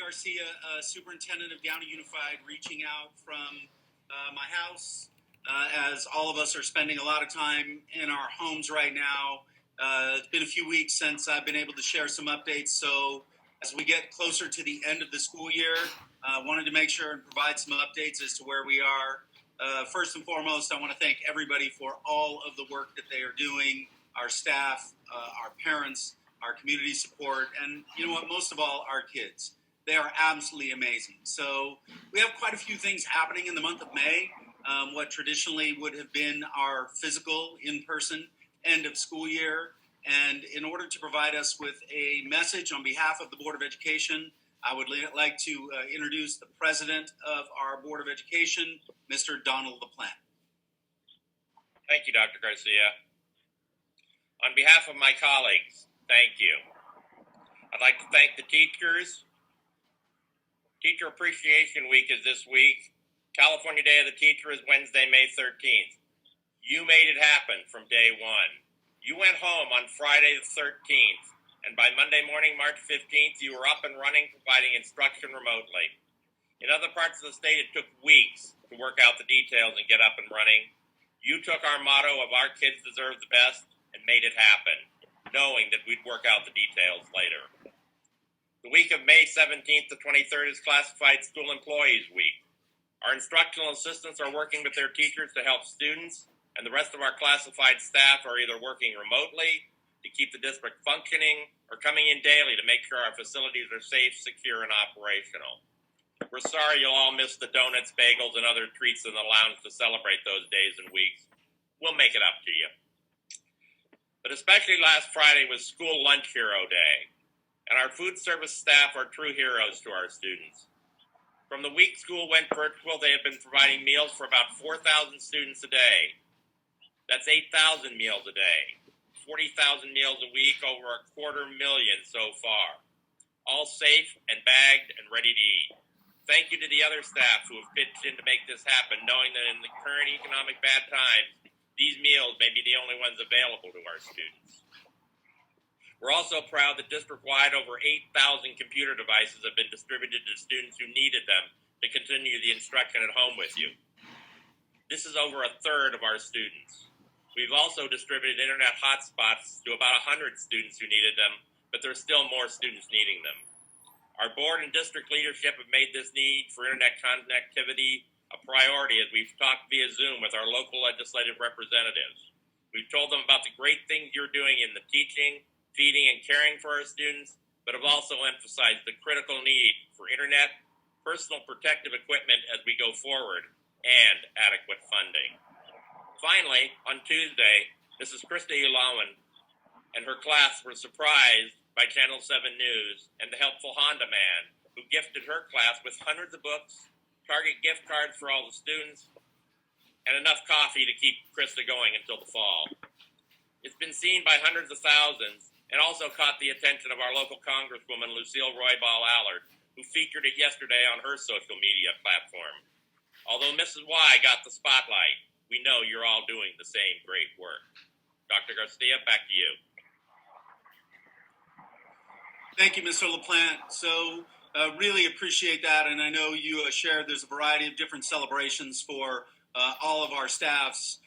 Garcia, Superintendent of Downey Unified, reaching out from my house. As all of us are spending a lot of time in our homes right now. It's been a few weeks since I've been able to share some updates. So as we get closer to the end of the school year, I wanted to make sure and provide some updates as to where we are. First and foremost, I want to thank everybody for all of the work that they are doing, our staff, our parents, our community support, and you know what, most of all, our kids. They are absolutely amazing. So we have quite a few things happening in the month of May. What traditionally would have been our physical in-person end of school year. And in order to provide us with a message on behalf of the Board of Education, I would like to introduce the president of our Board of Education, Mr. Donald LaPlante. Thank you, Dr. Garcia. On behalf of my colleagues, thank you. I'd like to thank the teachers. Teacher Appreciation Week is this week. California Day of the Teacher is Wednesday, May 13th. You made it happen from day one. You went home on Friday the 13th, and by Monday morning, March 15th, you were up and running, providing instruction remotely. In other parts of the state, it took weeks to work out the details and get up and running. You took our motto of "Our kids deserve the best" and made it happen, knowing that we'd work out the details later. The week of May 17th to 23rd is Classified School Employees Week. Our instructional assistants are working with their teachers to help students, and the rest of our classified staff are either working remotely to keep the district functioning or coming in daily to make sure our facilities are safe, secure, and operational. We're sorry you'll all miss the donuts, bagels, and other treats in the lounge to celebrate those days and weeks. We'll make it up to you. But especially last Friday was School Lunch Hero Day, and our food service staff are true heroes to our students. From the week school went virtual, they have been providing meals for about 4,000 students a day. That's 8,000 meals a day, 40,000 meals a week, over 250,000 so far. All safe and bagged and ready to eat. Thank you to the other staff who have pitched in to make this happen, knowing that in the current economic bad times, these meals may be the only ones available to our students. We're also proud that district-wide over 8,000 computer devices have been distributed to students who needed them to continue the instruction at home with you. This is over a third of our students. We've also distributed internet hotspots to about 100 students who needed them, but there's still more students needing them. Our board and district leadership have made this need for internet connectivity a priority as we've talked via Zoom with our local legislative representatives. We've told them about the great things you're doing in the teaching, feeding, and caring for our students, but have also emphasized the critical need for internet, personal protective equipment as we go forward, and adequate funding. Finally, on Tuesday, Mrs. Krista Ulawan and her class were surprised by Channel 7 News and the helpful Honda man who gifted her class with hundreds of books, Target gift cards for all the students, and enough coffee to keep Krista going until the fall. It's been seen by hundreds of thousands and also caught the attention of our local Congresswoman, Lucille Roybal Allard, who featured it yesterday on her social media platform. Although Mrs. Y got the spotlight, we know you're all doing the same great work. Dr. Garcia, back to you. Thank you, Mr. LaPlante. So really appreciate that, and I know you shared there's a variety of different celebrations for all of our staffs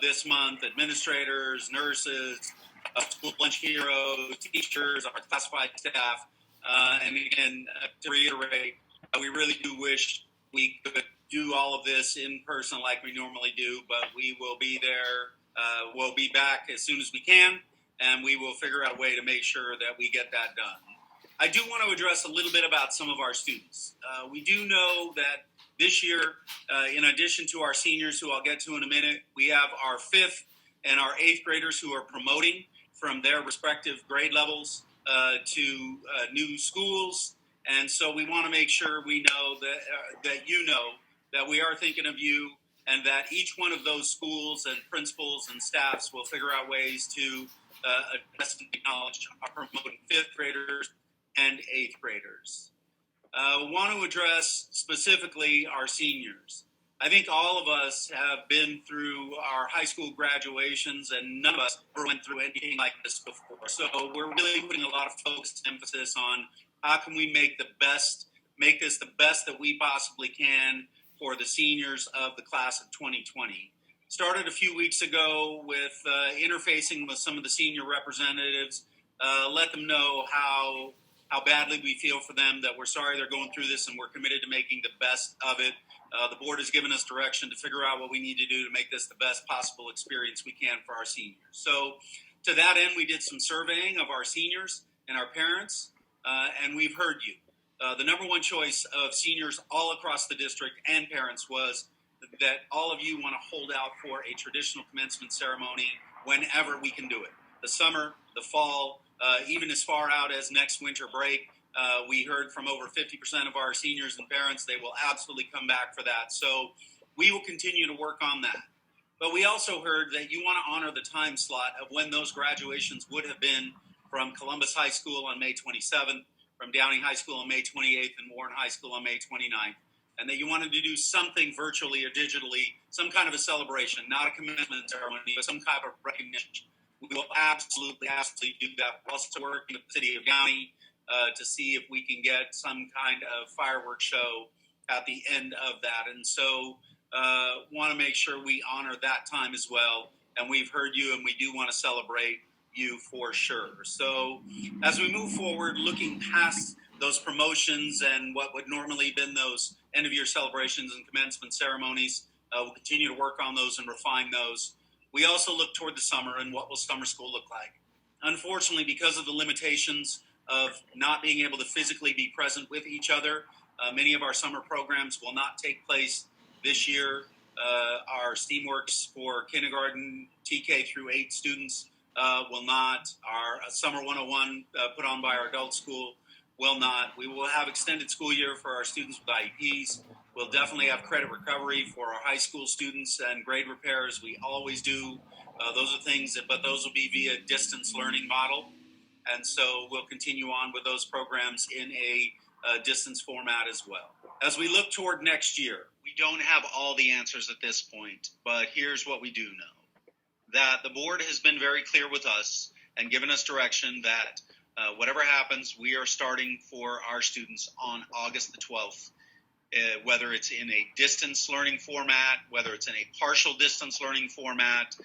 this month, administrators, nurses, school lunch heroes, teachers, our classified staff. And again, to reiterate, we really do wish we could do all of this in person like we normally do, but we will be there. We'll be back as soon as we can, and we will figure out a way to make sure that we get that done. I do want to address a little bit about some of our students. We do know that this year, in addition to our seniors, who I'll get to in a minute, we have our 5th and our 8th graders who are promoting from their respective grade levels to new schools. And so we want to make sure we know that you know that we are thinking of you, and that each one of those schools and principals and staffs will figure out ways to address and acknowledge our promoting 5th graders and 8th graders. Want to address specifically our seniors. I think all of us have been through our high school graduations, and none of us ever went through anything like this before. So we're really putting a lot of focus and emphasis on how can we make this the best that we possibly can for the seniors of the class of 2020. Started a few weeks ago with interfacing with some of the senior representatives, let them know how badly we feel for them, that we're sorry they're going through this, and we're committed to making the best of it. The board has given us direction to figure out what we need to do to make this the best possible experience we can for our seniors. So to that end, we did some surveying of our seniors and our parents, and we've heard you. The number one choice of seniors all across the district and parents was that all of you want to hold out for a traditional commencement ceremony whenever we can do it. The summer, the fall, even as far out as next winter break. We heard from over 50% of our seniors and parents they will absolutely come back for that. So we will continue to work on that. But we also heard that you want to honor the time slot of when those graduations would have been from Columbus High School on May 27th, from Downey High School on May 28th, and Warren High School on May 29th. And that you wanted to do something virtually or digitally, some kind of a celebration, not a commencement ceremony, but some kind of recognition. We will absolutely do that. We're also working with the city of Downey to see if we can get some kind of fireworks show at the end of that. And so want to make sure we honor that time as well. And we've heard you, and we do want to celebrate you for sure. So as we move forward, looking past those promotions and what would normally have been those end-of-year celebrations and commencement ceremonies, we'll continue to work on those and refine those. We also look toward the summer and what will summer school look like. Unfortunately, because of the limitations of not being able to physically be present with each other, many of our summer programs will not take place this year. Our STEAMworks for kindergarten, TK through 8 students will not. Our Summer 101 put on by our adult school will not. We will have extended school year for our students with IEPs. We'll definitely have credit recovery for our high school students and grade repair, as we always do. Those are things, but those will be via distance learning model. And so we'll continue on with those programs in a distance format as well. As we look toward next year, we don't have all the answers at this point, but here's what we do know. That the board has been very clear with us and given us direction that whatever happens, we are starting for our students on August the 12th. Whether it's in a distance learning format, whether it's in a partial distance learning format,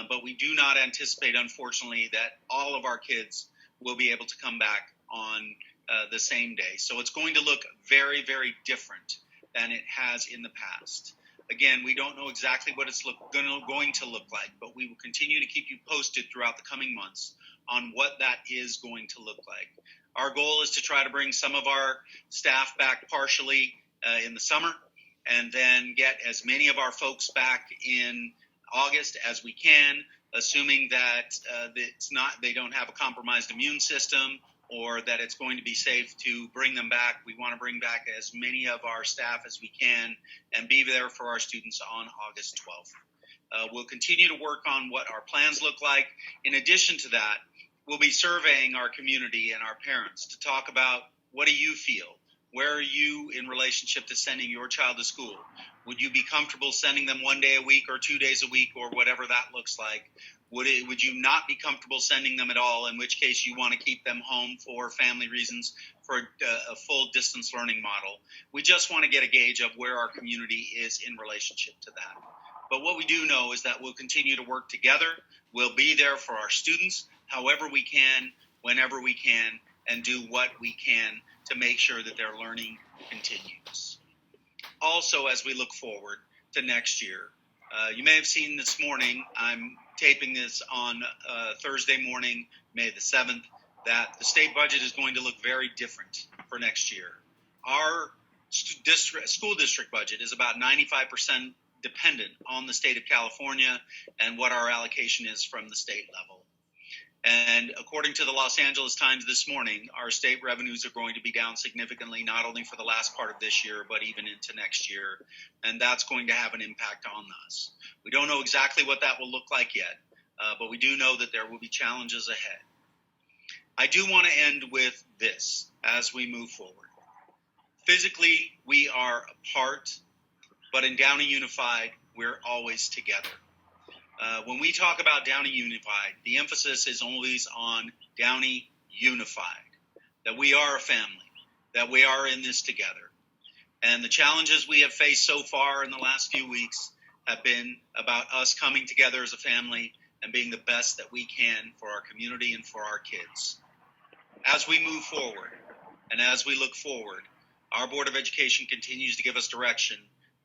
but we do not anticipate, unfortunately, that all of our kids will be able to come back on the same day. So it's going to look very, very different than it has in the past. Again, we don't know exactly what it's going to look like, but we will continue to keep you posted throughout the coming months on what that is going to look like. Our goal is to try to bring some of our staff back partially in the summer, and then get as many of our folks back in August as we can, assuming that they don't have a compromised immune system, or that it's going to be safe to bring them back. We want to bring back as many of our staff as we can and be there for our students on August 12th. We'll continue to work on what our plans look like. In addition to that, we'll be surveying our community and our parents to talk about, what do you feel? Where are you in relationship to sending your child to school? Would you be comfortable sending them 1 day a week or 2 days a week, or whatever that looks like? Would you not be comfortable sending them at all, in which case you want to keep them home for family reasons, for a full distance learning model? We just want to get a gauge of where our community is in relationship to that. But what we do know is that we'll continue to work together. We'll be there for our students however we can, whenever we can, and do what we can to make sure that their learning continues. Also, as we look forward to next year, you may have seen this morning, I'm taping this on Thursday morning, May the 7th, that the state budget is going to look very different for next year. Our school district budget is about 95% dependent on the state of California and what our allocation is from the state level. And according to the Los Angeles Times this morning, our state revenues are going to be down significantly, not only for the last part of this year, but even into next year. And that's going to have an impact on us. We don't know exactly what that will look like yet, but we do know that there will be challenges ahead. I do want to end with this as we move forward. Physically, we are apart, but in Downey Unified, we're always together. When we talk about Downey Unified, the emphasis is always on Downey Unified, that we are a family, that we are in this together. And the challenges we have faced so far in the last few weeks have been about us coming together as a family and being the best that we can for our community and for our kids. As we move forward and as we look forward, our Board of Education continues to give us direction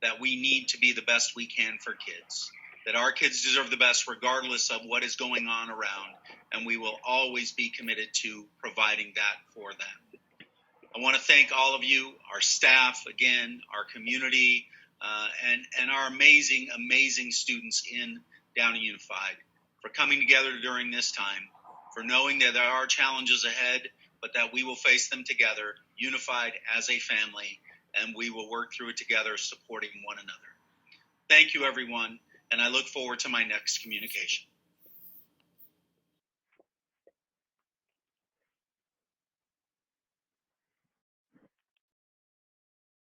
that we need to be the best we can for kids, that our kids deserve the best regardless of what is going on around, and we will always be committed to providing that for them. I want to thank all of you, our staff, again, our community, and our amazing, amazing students in Downey Unified for coming together during this time, for knowing that there are challenges ahead, but that we will face them together, unified as a family, and we will work through it together, supporting one another. Thank you, everyone, and I look forward to my next communication.